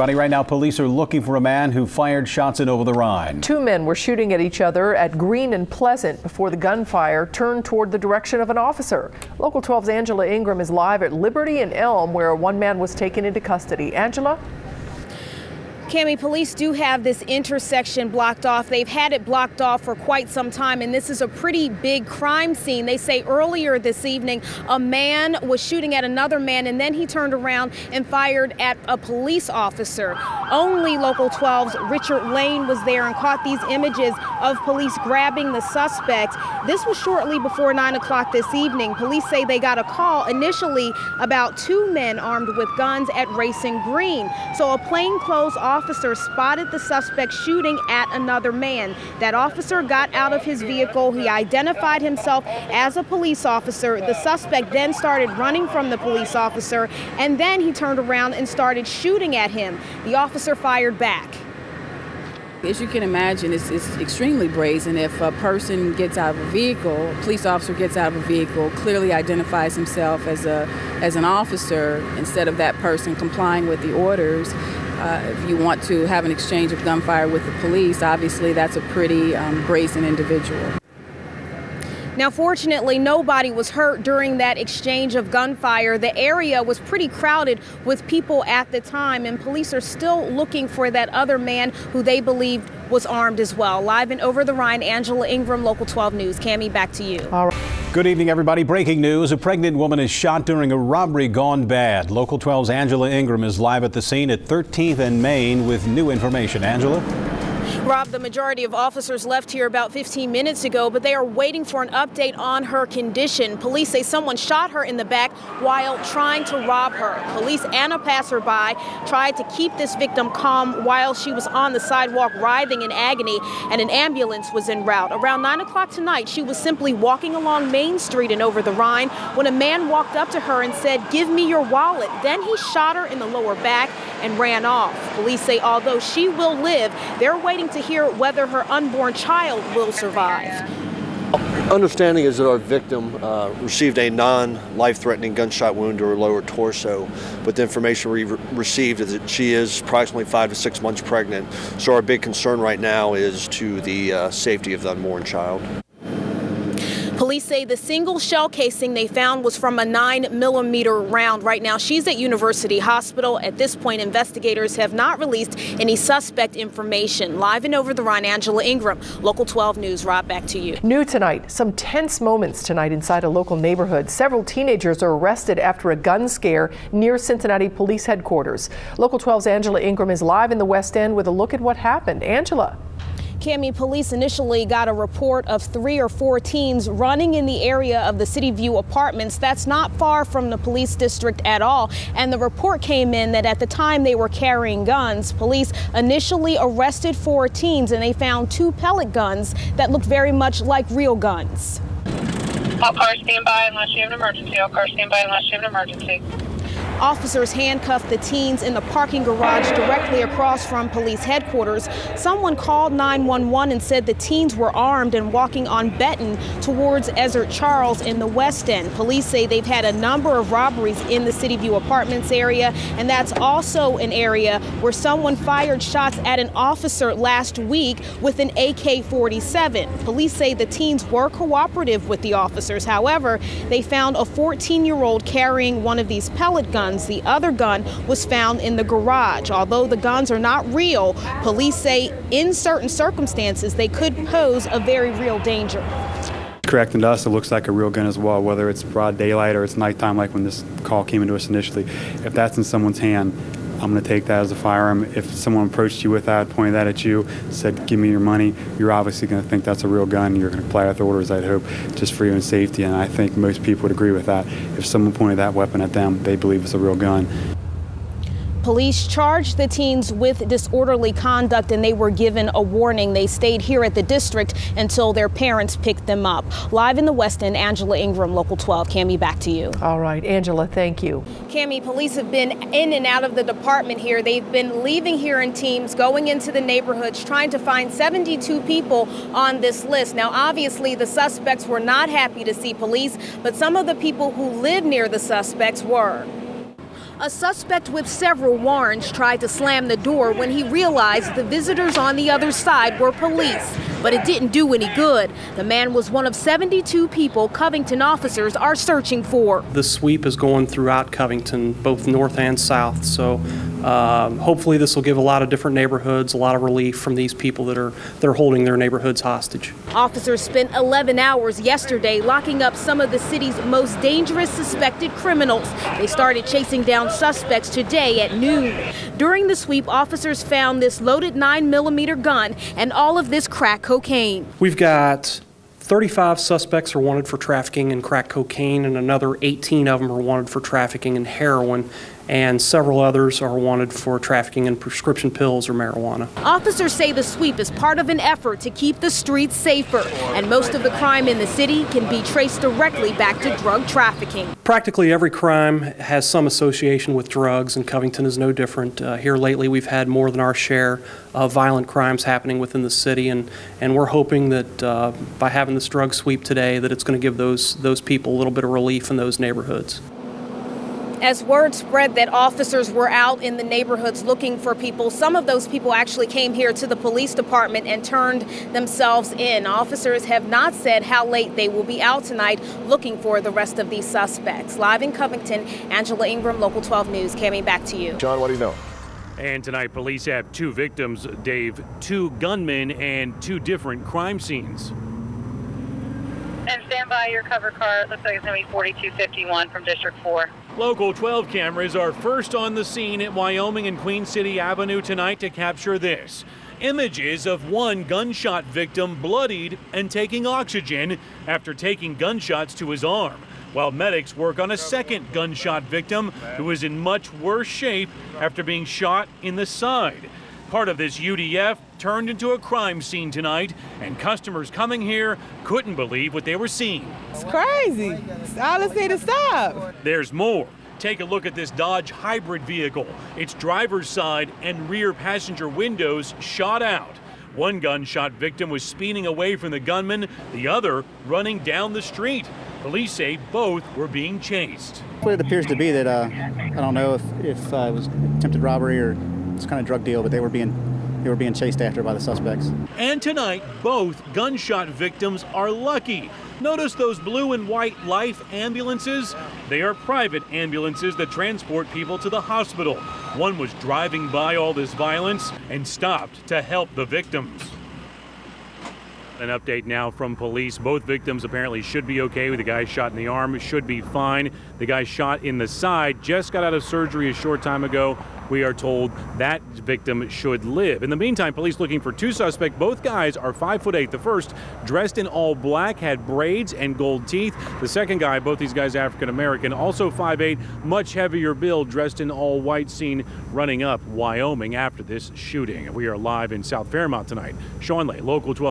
Right now, police are looking for a man who fired shots in Over the Rhine. Two men were shooting at each other at Green and Pleasant before the gunfire turned toward the direction of an officer. Local 12's Angela Ingram is live at Liberty and Elm, where one man was taken into custody. Angela? Cami, police do have this intersection blocked off. They've had it blocked off for quite some time, and this is a pretty big crime scene. They say earlier this evening a man was shooting at another man, and then he turned around and fired at a police officer. Only Local 12's Richard Lane was there and caught these images of police grabbing the suspect. This was shortly before 9 o'clock this evening. Police say they got a call initially about two men armed with guns at Racing Green. So a plainclothes officer spotted the suspect shooting at another man. That officer got out of his vehicle. He identified himself as a police officer. The suspect then started running from the police officer, and then he turned around and started shooting at him. The officer fired back. As you can imagine, it's extremely brazen. If a person gets out of a vehicle, a police officer gets out of a vehicle, clearly identifies himself as an officer, instead of that person complying with the orders. If you want to have an exchange of gunfire with the police, obviously that's a pretty brazen individual. Now, fortunately, nobody was hurt during that exchange of gunfire. The area was pretty crowded with people at the time, and police are still looking for that other man who they believed was armed as well. Live in Over the Rhine, Angela Ingram, Local 12 News. Cami, back to you. All right. Good evening, everybody. Breaking news. A pregnant woman is shot during a robbery gone bad. Local 12's Angela Ingram is live at the scene at 13th and Main with new information. Angela? Rob, the majority of officers left here about 15 minutes ago, but they are waiting for an update on her condition. Police say someone shot her in the back while trying to rob her. Police and a passerby tried to keep this victim calm while she was on the sidewalk writhing in agony, and an ambulance was en route. Around 9 o'clock tonight, she was simply walking along Main Street and Over the Rhine when a man walked up to her and said, "Give me your wallet." Then he shot her in the lower back and ran off. Police say although she will live, they're waiting to hear whether her unborn child will survive. Understanding is that our victim received a non-life-threatening gunshot wound to her lower torso, but the information we received is that she is approximately 5 to 6 months pregnant. So our big concern right now is to the safety of the unborn child. Police say the single shell casing they found was from a 9mm round. Right now, she's at University Hospital. At this point, investigators have not released any suspect information. Live and Over the Rhine, Angela Ingram, Local 12 News. Rob, back to you. New tonight, some tense moments tonight inside a local neighborhood. Several teenagers are arrested after a gun scare near Cincinnati Police Headquarters. Local 12's Angela Ingram is live in the West End with a look at what happened. Angela. Cami, police initially got a report of 3 or 4 teens running in the area of the City View apartments. That's not far from the police district at all. And the report came in that at the time they were carrying guns. Police initially arrested 4 teens and they found 2 pellet guns that looked very much like real guns. All cars stand by unless you have an emergency. All cars stand by unless you have an emergency. Officers handcuffed the teens in the parking garage directly across from police headquarters. Someone called 911 and said the teens were armed and walking on Benton towards Ezard Charles in the West End. Police say they've had a number of robberies in the City View Apartments area, and that's also an area where someone fired shots at an officer last week with an AK-47. Police say the teens were cooperative with the officers. However, they found a 14-year-old carrying one of these pellet guns. The other gun was found in the garage. Although the guns are not real, police say in certain circumstances they could pose a very real danger. Correct, and to us it looks like a real gun as well, whether it's broad daylight or it's nighttime like when this call came into us initially. If that's in someone's hand, I'm going to take that as a firearm. If someone approached you with that, pointed that at you, said, "Give me your money," you're obviously going to think that's a real gun. You're going to comply with the orders, I'd hope, just for your own safety. And I think most people would agree with that. If someone pointed that weapon at them, they believe it's a real gun. Police charged the teens with disorderly conduct and they were given a warning. They stayed here at the district until their parents picked them up. Live in the West End, Angela Ingram, Local 12. Cami, back to you. All right, Angela, thank you. Cami, police have been in and out of the department here. They've been leaving here in teams, going into the neighborhoods, trying to find 72 people on this list. Now, obviously, the suspects were not happy to see police, but some of the people who live near the suspects were. A suspect with several warrants tried to slam the door when he realized the visitors on the other side were police, but it didn't do any good. The man was one of 72 people Covington officers are searching for. The sweep is going throughout Covington, both north and south, so hopefully this will give a lot of different neighborhoods a lot of relief from these people that are holding their neighborhoods hostage. Officers spent 11 hours yesterday locking up some of the city's most dangerous suspected criminals. They started chasing down suspects today at noon. During the sweep, officers found this loaded 9mm gun and all of this crack cocaine. We've got 35 suspects are wanted for trafficking in crack cocaine, and another 18 of them are wanted for trafficking in heroin, and several others are wanted for trafficking in prescription pills or marijuana. Officers say the sweep is part of an effort to keep the streets safer, and most of the crime in the city can be traced directly back to drug trafficking. Practically every crime has some association with drugs, and Covington is no different. Here lately we've had more than our share of violent crimes happening within the city, and we're hoping that by having this drug sweep today that it's going to give those people a little bit of relief in those neighborhoods. As word spread that officers were out in the neighborhoods looking for people, some of those people actually came here to the police department and turned themselves in. Officers have not said how late they will be out tonight looking for the rest of these suspects. Live in Covington, Angela Ingram, Local 12 News. Cami, back to you. John, what do you know? And tonight, police have 2 victims, Dave, 2 gunmen and 2 different crime scenes. And stand by your cover car. It looks like it's going to be 4251 from District 4. Local 12 cameras are first on the scene at Wyoming and Queen City Avenue tonight to capture this. Images of one gunshot victim bloodied and taking oxygen after taking gunshots to his arm, while medics work on a second gunshot victim who is in much worse shape after being shot in the side. Part of this UDF turned into a crime scene tonight, and customers coming here couldn't believe what they were seeing. It's crazy. All I see to stop. There's more. Take a look at this Dodge hybrid vehicle. Its driver's side and rear passenger windows shot out. One gunshot victim was speeding away from the gunman, the other running down the street. Police say both were being chased. Well, it appears to be that, I don't know if it was attempted robbery or some kind of drug deal, but they were being chased after by the suspects. And tonight, both gunshot victims are lucky. Notice those blue and white Life ambulances? They are private ambulances that transport people to the hospital. One was driving by all this violence and stopped to help the victims. An update now from police. Both victims apparently should be okay. The guy shot in the arm should be fine. The guy shot in the side just got out of surgery a short time ago. We are told that victim should live. In the meantime, police looking for 2 suspects. Both guys are 5'8". The first, dressed in all black, had braids and gold teeth. The second guy, both these guys African-American, also 5'8", much heavier build, dressed in all white, seen running up Wyoming after this shooting. We are live in South Fairmount tonight. Sean Lay, Local 12.